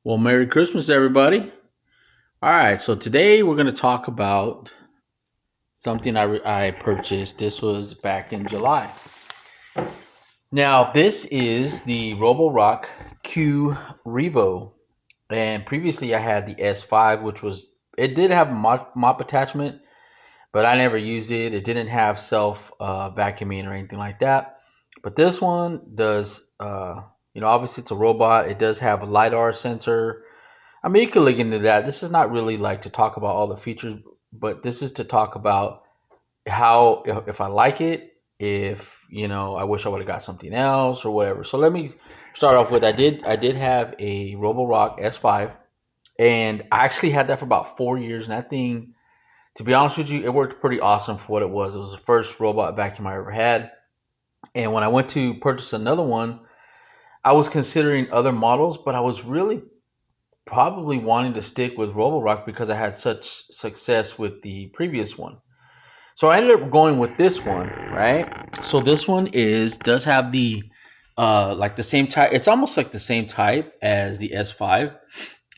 Well, Merry Christmas, everybody. All right, so today we're going to talk about something I purchased. This was back in July. Now, this is the Roborock Q Revo. And previously I had the S5, it did have a mop attachment, but I never used it. It didn't have self vacuuming or anything like that. But this one does, obviously it's a robot. It does have a LiDAR sensor. I mean, you could look into that. This is not really like to talk about all the features, but this is to talk about how if I like it, if I wish I would have got something else or whatever. So let me start off with I did have a Roborock S5, and I actually had that for about 4 years. And that thing, to be honest with you, it worked pretty awesome for what it was. It was the first robot vacuum I ever had. And when I went to purchase another one, I was considering other models, but I was really probably wanting to stick with Roborock because I had such success with the previous one. So I ended up going with this one, right? So this one does have the like the same type. It's almost like the same type as the S5,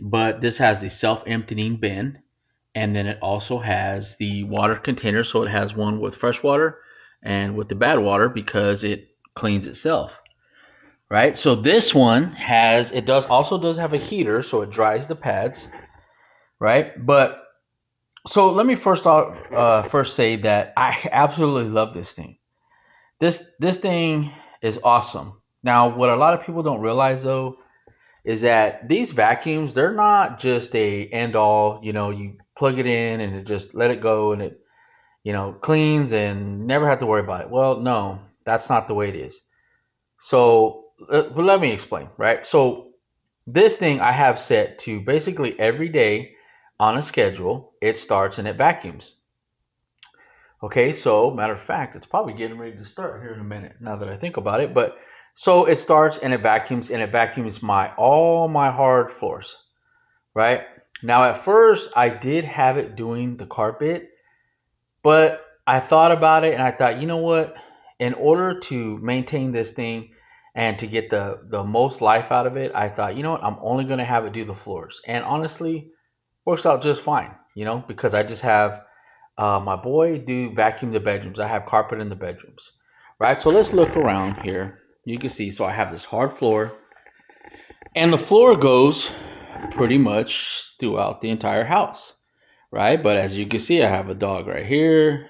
but this has the self-emptying bin, and then it also has the water container. So it has one with fresh water and with the bad water because it cleans itself, right? So this one does have a heater, so it dries the pads, right? But so let me first say that I absolutely love this thing. This thing is awesome. Now, what a lot of people don't realize though is that these vacuums, they're not just a end all. You plug it in and it just let it go and it cleans and never have to worry about it. Well, no, that's not the way it is. So but let me explain, right? So this thing I have set to basically every day on a schedule. It starts and it vacuums. Okay, so matter of fact, it's probably getting ready to start here in a minute now that I think about it. But so it starts and it vacuums my all my hard floors, right? Now at first I did have it doing the carpet, but I thought about it and I thought, you know what? In order to maintain this thing and to get the most life out of it, I thought, you know what? I'm only going to have it do the floors. And honestly, works out just fine, because I just have my boy do vacuum the bedrooms. I have carpet in the bedrooms, right? So let's look around here. You can see, so I have this hard floor, and the floor goes pretty much throughout the entire house, right? But as you can see, I have a dog right here.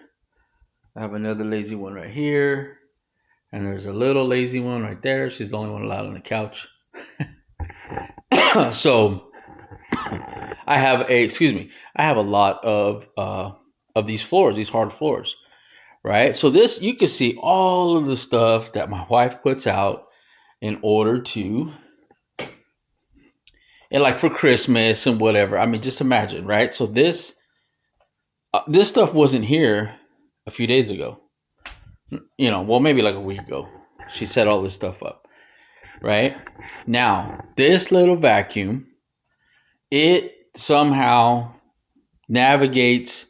I have another lazy one right here. And there's a little lazy one right there. She's the only one allowed on the couch. So I have a lot of these floors, these hard floors, right? So this, you can see all of the stuff that my wife puts out in order to, and like for Christmas and whatever. I mean, just imagine, right? So this stuff wasn't here a few days ago. Well, maybe like a week ago. She set all this stuff up, right? Now, this little vacuum, it somehow navigates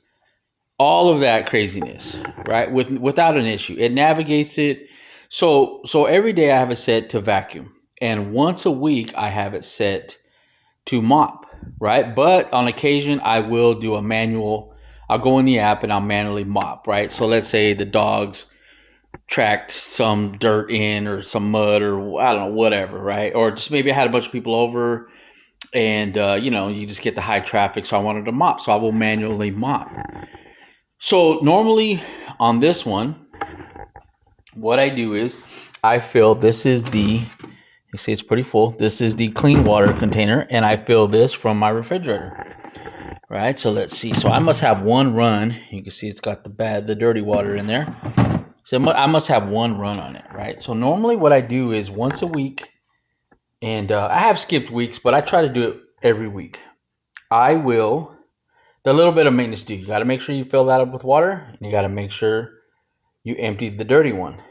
all of that craziness, right? Without an issue. It navigates it. So every day I have it set to vacuum, and once a week I have it set to mop, right? But on occasion I will do a manual. I'll go in the app and I'll manually mop, right? So let's say the dogs tracked some dirt in or some mud or I don't know, whatever, right? Or just maybe I had a bunch of people over and you just get the high traffic, so I wanted to mop, so I will manually mop. So normally on this one, what I do is I fill, this is you see it's pretty full. This is the clean water container, and I fill this from my refrigerator. Right, so let's see. So I must have one run. You can see it's got the dirty water in there. So I must have one run on it, right? So normally what I do is once a week, and I have skipped weeks, but I try to do it every week. I will, the little bit of maintenance do. You got to make sure you fill that up with water, and you got to make sure you empty the dirty one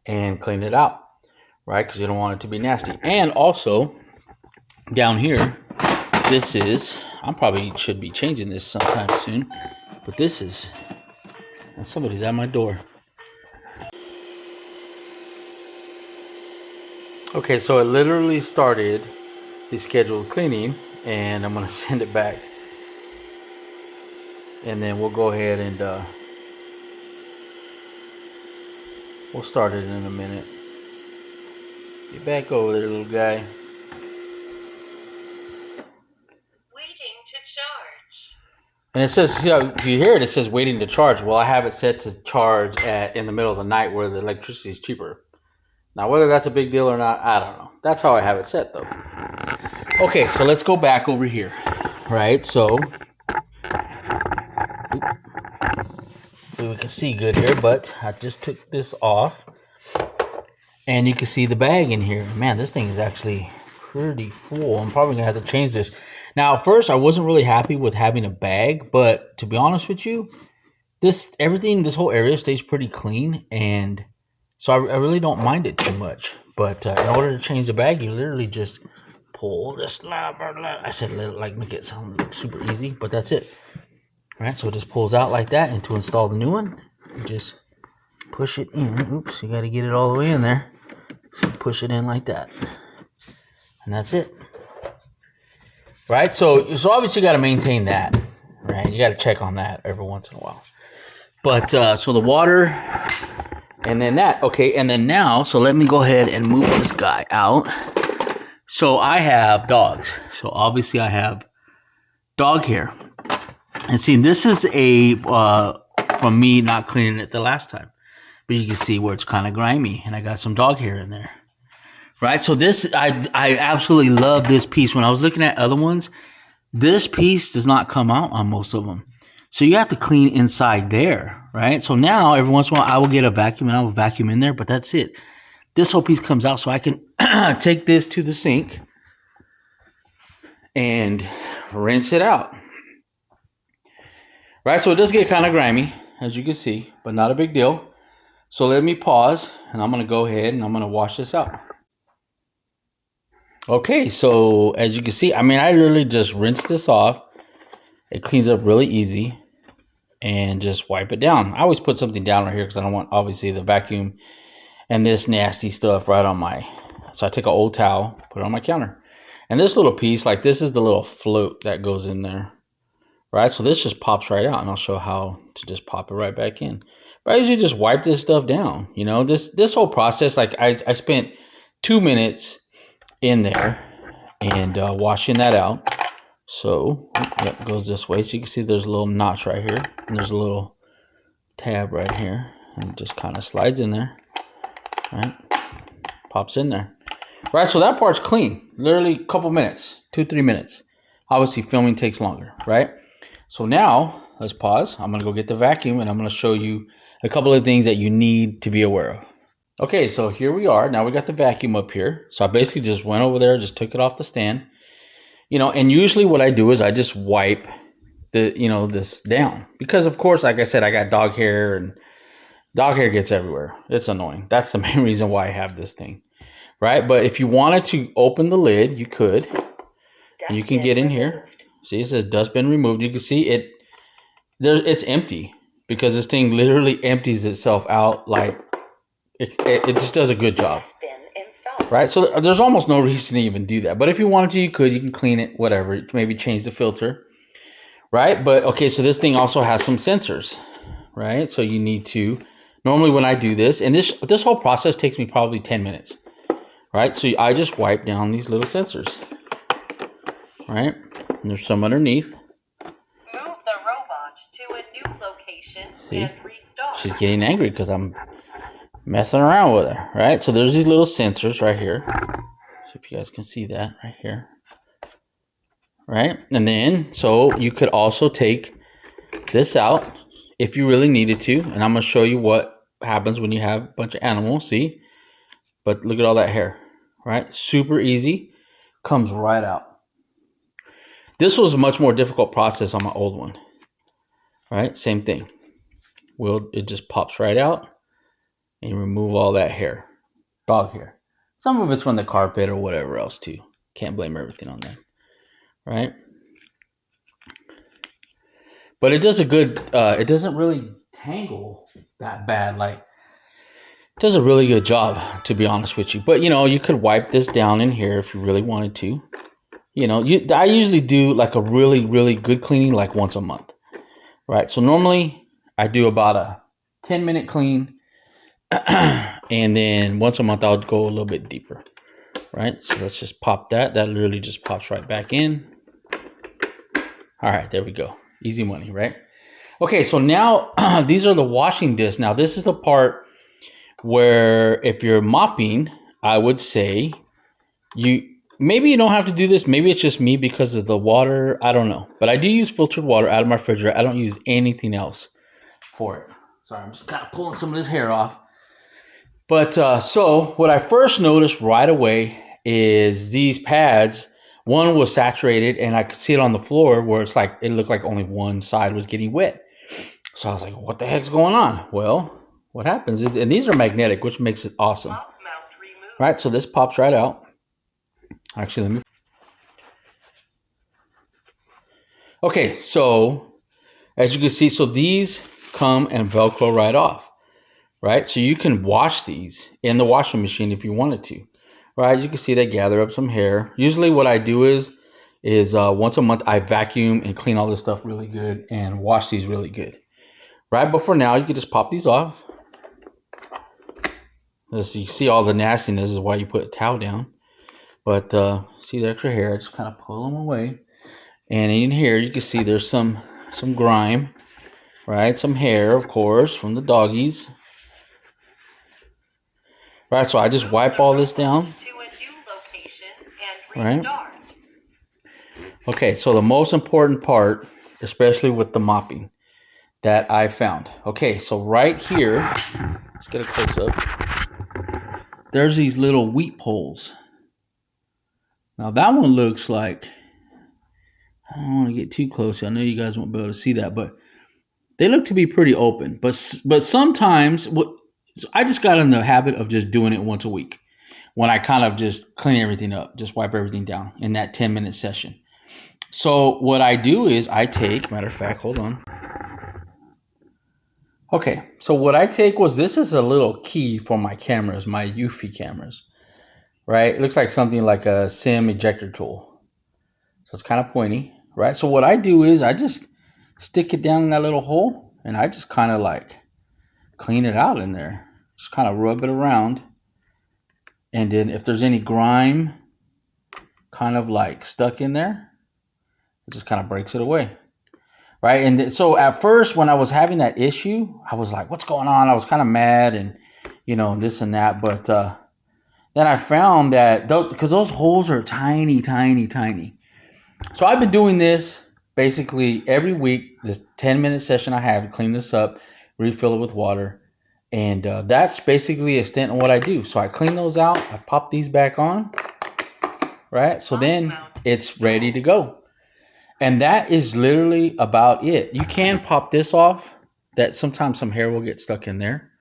and clean it out, right? Because you don't want it to be nasty. And also, down here, I probably should be changing this sometime soon, but somebody's at my door. Okay, so it literally started his scheduled cleaning, and I'm gonna send it back, and then we'll go ahead and we'll start it in a minute. Get back over there, little guy. Waiting to charge. And it says, you know, if you hear it, it says waiting to charge. Well, I have it set to charge in the middle of the night where the electricity is cheaper. Now, whether that's a big deal or not, I don't know. That's how I have it set, though. Okay, so let's go back over here, right? So we can see good here, but I just took this off, and you can see the bag in here. Man, this thing is actually pretty full. I'm probably gonna have to change this. Now, at first, I wasn't really happy with having a bag, but to be honest with you, this whole area stays pretty clean, and so I really don't mind it too much. But in order to change the bag, you literally just pull this lever. I said like make it sound super easy, but that's it. All right, so it just pulls out like that, and to install the new one, you just push it in. Oops, you got to get it all the way in there. So you push it in like that, and that's it. Right, so obviously you got to maintain that. Right, you got to check on that every once in a while. But so the water, and then that. Okay, and then now, so let me go ahead and move this guy out. So I have dogs. So obviously I have dog hair. And see, this is from me not cleaning it the last time. But you can see where it's kind of grimy, and I got some dog hair in there. Right, so this, I absolutely love this piece. When I was looking at other ones, this piece does not come out on most of them. So you have to clean inside there, right? So now, every once in a while, I will get a vacuum, and I will vacuum in there, but that's it. This whole piece comes out, so I can take this to the sink and rinse it out. Right, so it does get kind of grimy, as you can see, but not a big deal. So let me pause, and I'm going to go ahead and I'm going to wash this out. Okay, so as you can see, I mean, I literally just rinse this off. It cleans up really easy, and just wipe it down. I always put something down right here because I don't want, obviously, the vacuum and this nasty stuff right on my... So I take an old towel, put it on my counter. And this little piece, like this is the little float that goes in there. Right, so this just pops right out, and I'll show how to just pop it right back in. But I usually just wipe this stuff down. You know, this whole process, like I spent 2 minutes in there and washing that out. So it goes this way. So you can see there's a little notch right here, and there's a little tab right here, and it just kind of slides in there. Right, pops in there. Right, so that part's clean. Literally a couple minutes, 2-3 minutes. Obviously, filming takes longer, right? So now, let's pause. I'm going to go get the vacuum, and I'm going to show you a couple of things that you need to be aware of. Okay, so here we are. Now we got the vacuum up here. So I basically just went over there, just took it off the stand. You know, and usually what I do is I just wipe this down. Because, of course, like I said, I got dog hair, and dog hair gets everywhere. It's annoying. That's the main reason why I have this thing. Right? But if you wanted to open the lid, you could. And you can get in here. See, it says dustbin removed. You can see it's empty because this thing literally empties itself out. Like it just does a good job. Right? So there's almost no reason to even do that. But if you wanted to, you could. You can clean it, whatever. Maybe change the filter. Right? But okay, so this thing also has some sensors. Right? So you need to, normally when I do this, and this whole process takes me probably 10 minutes. Right? So I just wipe down these little sensors. Right? And there's some underneath. Move the robot to a new location and restart. She's getting angry because I'm messing around with her. Right? So there's these little sensors right here. So if you guys can see that right here. Right? And then, so you could also take this out if you really needed to. And I'm going to show you what happens when you have a bunch of animals. See? But look at all that hair. Right? Super easy. Comes right out. This was a much more difficult process on my old one. Right? Same thing. It just pops right out. And you remove all that hair. Dog hair. Some of it's from the carpet or whatever else too. Can't blame everything on that. Right? But it does a good, it doesn't really tangle that bad. Like, it does a really good job, to be honest with you. But, you know, you could wipe this down in here if you really wanted to. I usually do like a really, really good cleaning like once a month, right? So normally I do about a 10-minute clean, and then once a month I'll go a little bit deeper, right? So let's just pop that. That literally just pops right back in. All right, there we go. Easy money, right? Okay, so now these are the washing discs. Now this is the part where if you're mopping, I would say maybe you don't have to do this. Maybe it's just me because of the water. I don't know. But I do use filtered water out of my refrigerator. I don't use anything else for it. Sorry, I'm just kind of pulling some of this hair off. But so what I first noticed right away is these pads. One was saturated, and I could see it on the floor where it looked like only one side was getting wet. So I was like, what the heck's going on? Well, what happens is, and these are magnetic, which makes it awesome. Right, so this pops right out. Actually, let me. Okay, so as you can see, so these come and Velcro right off, right? So you can wash these in the washing machine if you wanted to, right? As you can see, they gather up some hair. Usually what I do is once a month, I vacuum and clean all this stuff really good and wash these really good, right? But for now, you can just pop these off. As you see all the nastiness is why you put a towel down. But see the extra hair, I just kind of pull them away. And in here, you can see there's some grime, right? Some hair, of course, from the doggies. Right, so I just wipe all this down. Right. Okay, so the most important part, especially with the mopping, that I found. Okay, so right here, let's get a close up. There's these little wheat poles. Now that one looks like, I don't want to get too close. I know you guys won't be able to see that, but they look to be pretty open. But sometimes I just got in the habit of just doing it once a week when I kind of just clean everything up, just wipe everything down in that 10-minute session. So what I do is matter of fact, hold on. Okay, so what I take was, this is a little key for my cameras, my Eufy cameras, right? It looks like something like a SIM ejector tool. So it's kind of pointy, right? So what I do is I just stick it down in that little hole, and I just kind of like clean it out in there. Just kind of rub it around. And then if there's any grime kind of like stuck in there, it just kind of breaks it away. Right. And so at first, when I was having that issue, I was like, what's going on? I was kind of mad and, this and that. But then I found that because those holes are tiny, tiny, tiny. So I've been doing this basically every week, this 10-minute session I have, clean this up, refill it with water. And that's basically a stint on what I do. So I clean those out. I pop these back on. Right. So then it's ready to go. And that is literally about it. You can pop this off. That sometimes some hair will get stuck in there.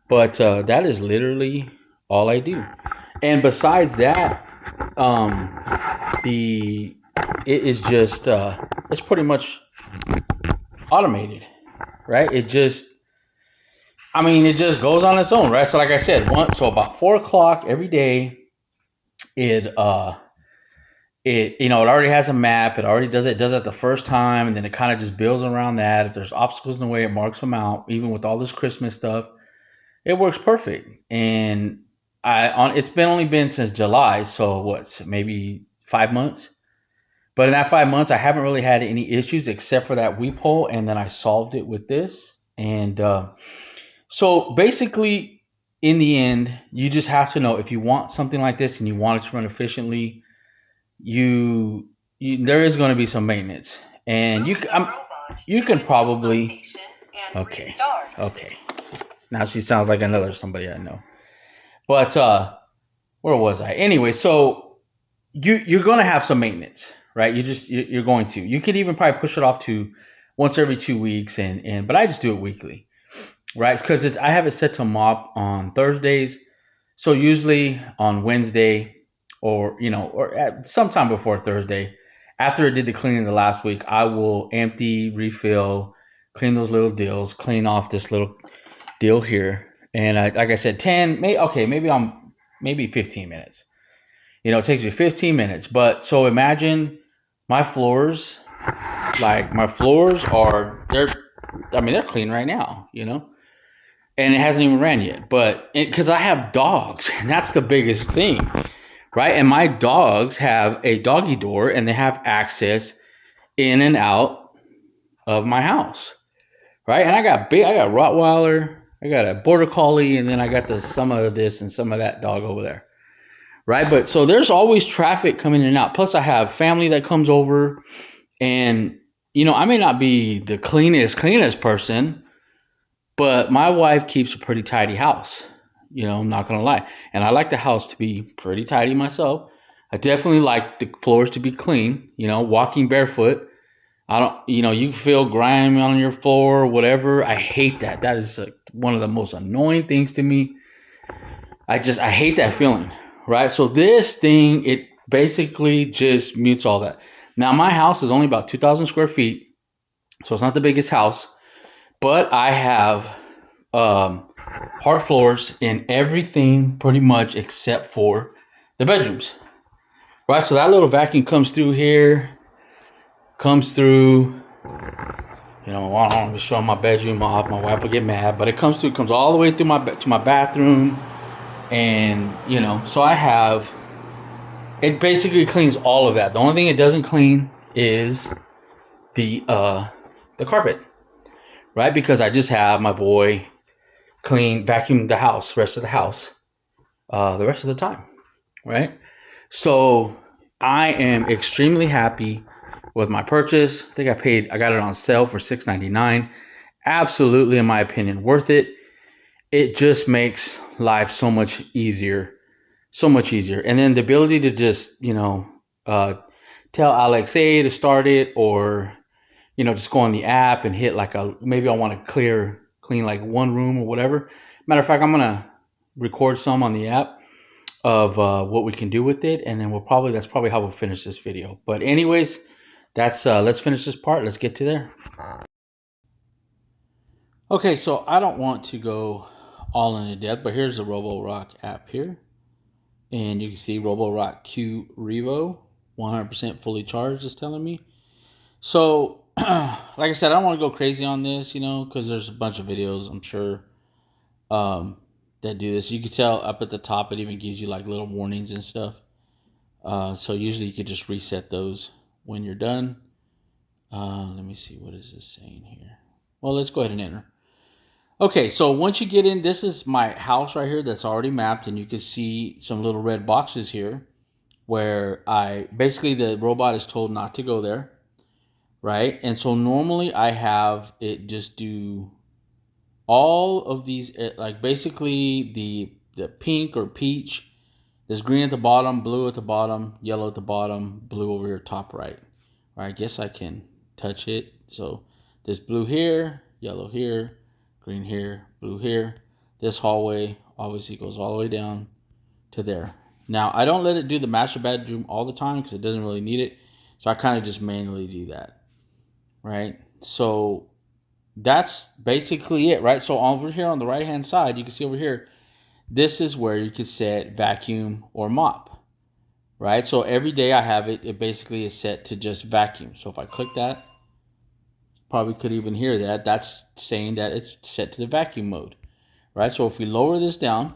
But that is literally all I do. And besides that, it is just it's pretty much automated, right? It just goes on its own, right? So like I said, so about 4 o'clock every day, it already has a map. It already does it the first time, and then it kind of just builds around that. If there's obstacles in the way, it marks them out. Even with all this Christmas stuff, it works perfect. And it's only been since July, so maybe 5 months. But in that 5 months, I haven't really had any issues except for that weep hole, and then I solved it with this. And so basically, in the end, you just have to know, if you want something like this and you want it to run efficiently, there is going to be some maintenance, and you can probably. Okay. Now she sounds like another somebody I know. But where was I? Anyway, so you're going to have some maintenance, right? You're going to. You could even probably push it off to once every 2 weeks, but I just do it weekly, right? Because I have it set to mop on Thursdays, so usually on Wednesday, or at sometime before Thursday, after I did the cleaning the last week, I will empty, refill, clean those little deals, clean off this little deal here, and like I said, 10, maybe 15 minutes. It takes me 15 minutes. But so imagine my floors, my floors they're clean right now, and it hasn't even ran yet. But because I have dogs, and that's the biggest thing, right? And my dogs have a doggy door, and they have access in and out of my house, right? And I got Rottweiler, I got a Border Collie, and then I got some of this and some of that dog over there, right? But so there's always traffic coming in and out. Plus, I have family that comes over, and I may not be the cleanest person, but my wife keeps a pretty tidy house. I'm not gonna lie, and I like the house to be pretty tidy myself. I definitely like the floors to be clean. Walking barefoot, I don't. You feel grime on your floor or whatever. I hate that. That is one of the most annoying things to me. I hate that feeling, right? So this thing, it basically just mutes all that. Now my house is only about 2,000 square feet, so it's not the biggest house, but I have hard floors in everything pretty much except for the bedrooms, right? So that little vacuum comes through here, comes through. I don't want to show my bedroom off. My wife will get mad, but it comes all the way through to my bathroom, and so I have. It basically cleans all of that. The only thing it doesn't clean is the carpet, right? Because I just have my boy vacuum the house, rest of the house, the rest of the time, right? So I am extremely happy with my purchase. I think I got it on sale for $6.99. Absolutely, in my opinion, worth it. It just makes life so much easier. So much easier. And then the ability to just, tell Alexa to start it, or, just go on the app and hit maybe I want to clean like one room or whatever. Matter of fact, I'm going to record some on the app of what we can do with it. And then that's probably how we'll finish this video. But anyways, let's finish this part. Let's get to there. Okay, so I don't want to go all into depth, but here's the Roborock app here. And you can see Roborock Q Revo, 100% fully charged, is telling me. So, like I said, I don't want to go crazy on this, because there's a bunch of videos, I'm sure, that do this. You can tell up at the top, it even gives you like little warnings and stuff. So usually you could just reset those when you're done. Let me see, what is this saying here? Well, let's go ahead and enter. Okay, so once you get in, this is my house right here that's already mapped, and you can see some little red boxes here where basically the robot is told not to go there, right? And so normally I have it just do all of these, like basically the pink or peach, there's green at the bottom, blue at the bottom, yellow at the bottom, blue over here top right. I guess I can touch it. So there's blue here, yellow here, green here, blue here. This hallway obviously goes all the way down to there. Now, I don't let it do the master bedroom all the time because it doesn't really need it. So I kind of just manually do that, right? So that's basically it, right? So over here on the right-hand side, you can see over here, this is where you can set vacuum or mop, right? So every day I have it basically is set to just vacuum. So if I click that, probably could even hear that. That's saying that it's set to the vacuum mode, right? So if we lower this down,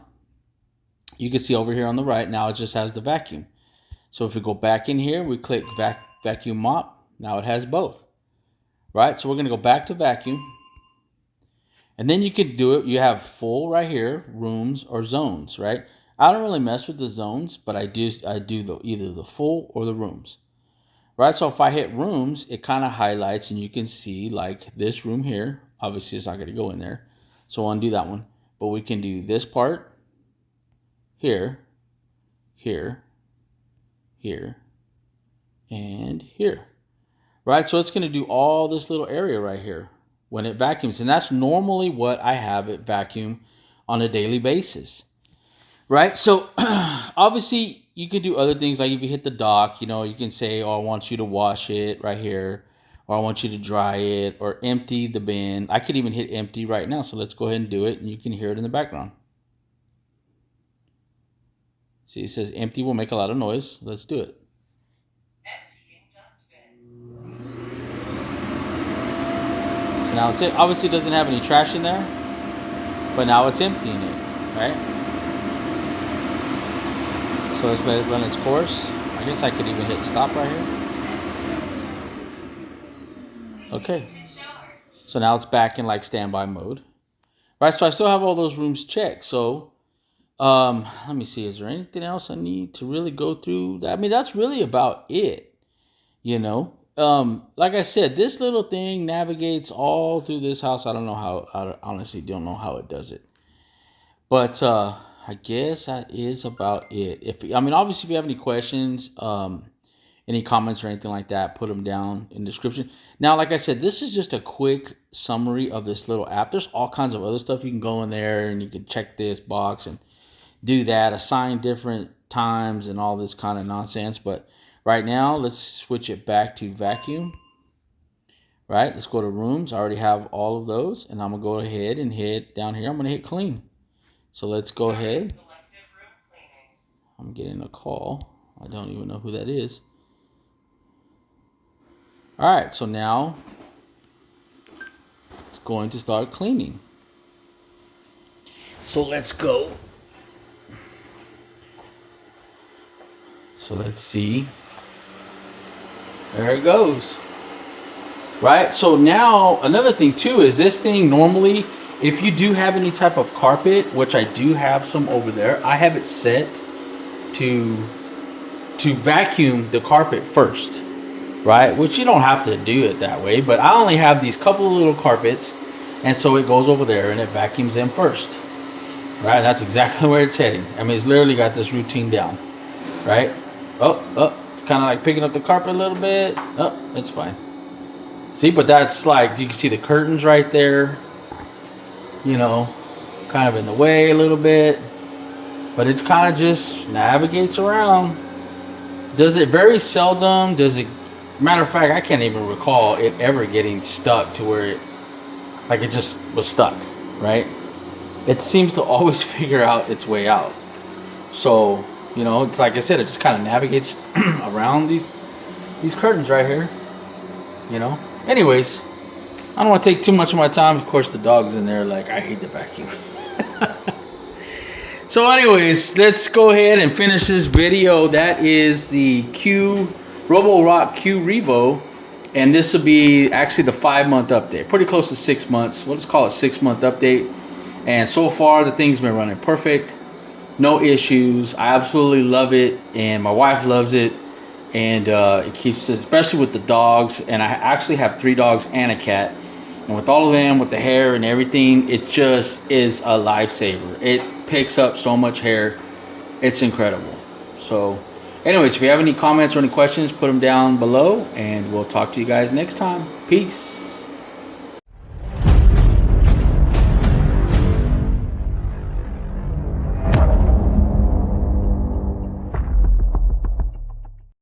you can see over here on the right, now it just has the vacuum. So if we go back in here, we click vacuum mop, now it has both, right? So we're gonna go back to vacuum. And then you could do it, you have full right here, rooms or zones, right? I don't really mess with the zones, but I do either the full or the rooms. Right, so if I hit rooms, it kind of highlights and you can see like this room here. Obviously, it's not going to go in there. So I'll undo that one. But we can do this part here, here, here, and here. Right, so it's going to do all this little area right here when it vacuums. And that's normally what I have it vacuum on a daily basis. Right, so obviously you could do other things, like if you hit the dock, you can say, oh, I want you to wash it right here, or I want you to dry it, or empty the bin. I could even hit empty right now, so let's go ahead and do it, and you can hear it in the background. See, it says empty will make a lot of noise. Let's do it. So now it's it. Obviously, it doesn't have any trash in there, but now it's emptying it, right? So let's let it run its course. I guess I could even hit stop right here. Okay. So now it's back in like standby mode. Right, so I still have all those rooms checked. So let me see, is there anything else I need to really go through? I mean, that's really about it, you know. Like I said, this little thing navigates all through this house. I don't know how, I honestly don't know how it does it. But I guess that is about it. Obviously, if you have any questions, any comments or anything like that, put them down in the description. Now, like I said, this is just a quick summary of this little app. There's all kinds of other stuff you can go in there and you can check this box and do that, assign different times and all this kind of nonsense. But right now, let's switch it back to vacuum. Right, let's go to rooms. I already have all of those, and I'm gonna go ahead and hit down here. I'm gonna hit clean. So let's go ahead. I'm getting a call. I don't even know who that is. All right, so now it's going to start cleaning. So let's go. So let's see. There it goes. Right, so now another thing too is this thing normally, if you do have any type of carpet, which I do have some over there, I have it set to vacuum the carpet first. Right, which you don't have to do it that way, but I only have these couple of little carpets, and so it goes over there and it vacuums them first. Right, that's exactly where it's heading. I mean, it's literally got this routine down. Right, it's kind of like picking up the carpet a little bit. Oh, it's fine. See, but that's like, you can see the curtains right there, you know, kind of in the way a little bit, but it kind of just navigates around. Does it very seldom, matter of fact, I can't even recall it ever getting stuck to where it just was stuck, right? It seems to always figure out its way out. So, you know, it's like I said, it just kind of navigates around these curtains right here, you know. Anyways, I don't want to take too much of my time. Of course, the dog's in there like, I hate the vacuum. So anyways, let's go ahead and finish this video. That is the Roborock Q Revo, and this will be actually the 5-month update, pretty close to 6 months. We'll just call it 6-month update. And so far the thing's been running perfect, no issues. I absolutely love it, and my wife loves it, and it keeps, especially with the dogs, and I actually have 3 dogs and a cat, and with all of them, with the hair and everything, it just is a lifesaver. It picks up so much hair, it's incredible. So anyways, if you have any comments or any questions, put them down below, and we'll talk to you guys next time. Peace.